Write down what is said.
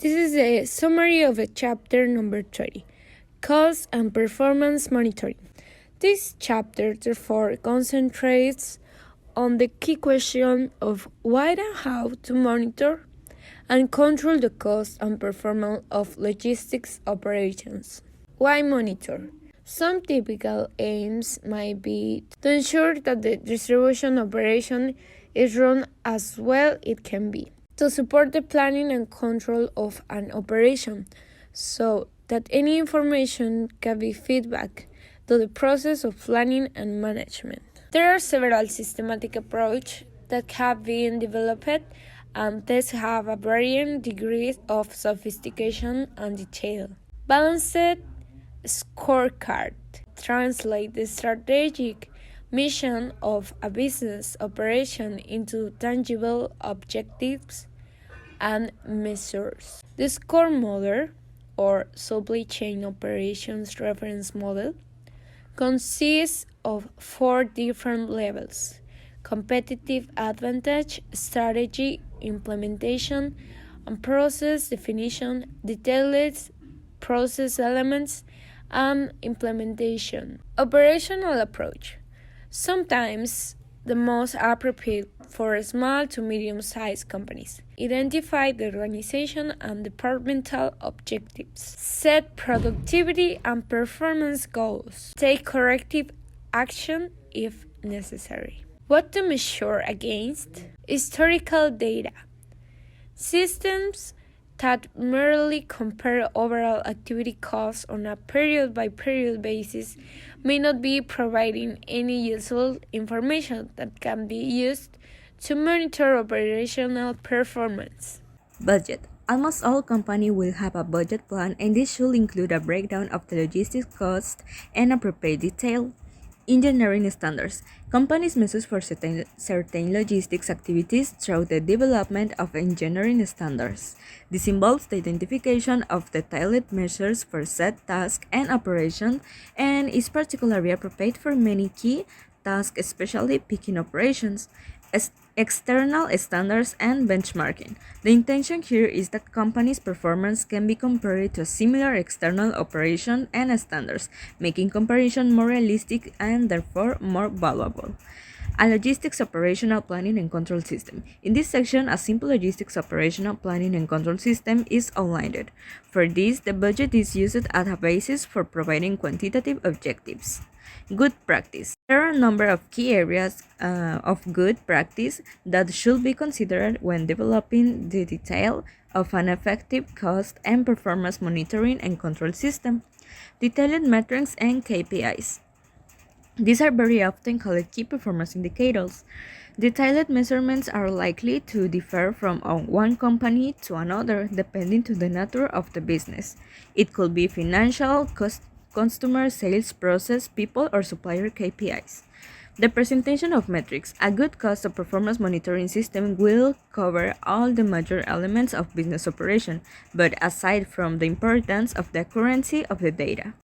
This is a summary of chapter number 30, Cost and Performance Monitoring. This chapter therefore concentrates on the key question of why and how to monitor and control the cost and performance of logistics operations. Why monitor? Some typical aims might be to ensure that the distribution operation is run as well it can be, to support the planning and control of an operation so that any information can be feedback to the process of planning and management. There are several systematic approaches that have been developed and these have a varying degrees of sophistication and detail. Balanced scorecard translate the strategic mission of a business operation into tangible objectives and measures. The score model, or supply chain operations reference model, consists of 4 different levels: competitive advantage, strategy, implementation, and process definition, detailed process elements, and implementation. Operational approach. Sometimes the most appropriate for small to medium-sized companies. Identify the organization and departmental objectives. Set productivity and performance goals. Take corrective action if necessary. What to measure against? Historical data. Systems that merely compare overall activity costs on a period-by-period basis may not be providing any useful information that can be used to monitor operational performance. Budget. Almost all companies will have a budget plan, and this should include a breakdown of the logistics cost and appropriate detail. Engineering standards. Companies measure for certain logistics activities through the development of engineering standards. This involves the identification of detailed measures for set tasks and operation, and is particularly appropriate for many key tasks, especially picking operations. External standards and benchmarking. The intention here is that companies' performance can be compared to similar external operation and standards, making comparison more realistic and therefore more valuable. A logistics operational planning and control system. In this section, a simple logistics operational planning and control system is outlined. For this, the budget is used as a basis for providing quantitative objectives. Good practice. There are a number of key areas of good practice that should be considered when developing the detail of an effective cost and performance monitoring and control system. Detailed metrics and KPIs. These are very often called key performance indicators. Detailed measurements are likely to differ from one company to another depending on the nature of the business. It could be financial, customer sales process, people, or supplier KPIs. The presentation of metrics. A good cost of performance monitoring system will cover all the major elements of business operation, but aside from the importance of the accuracy of the data.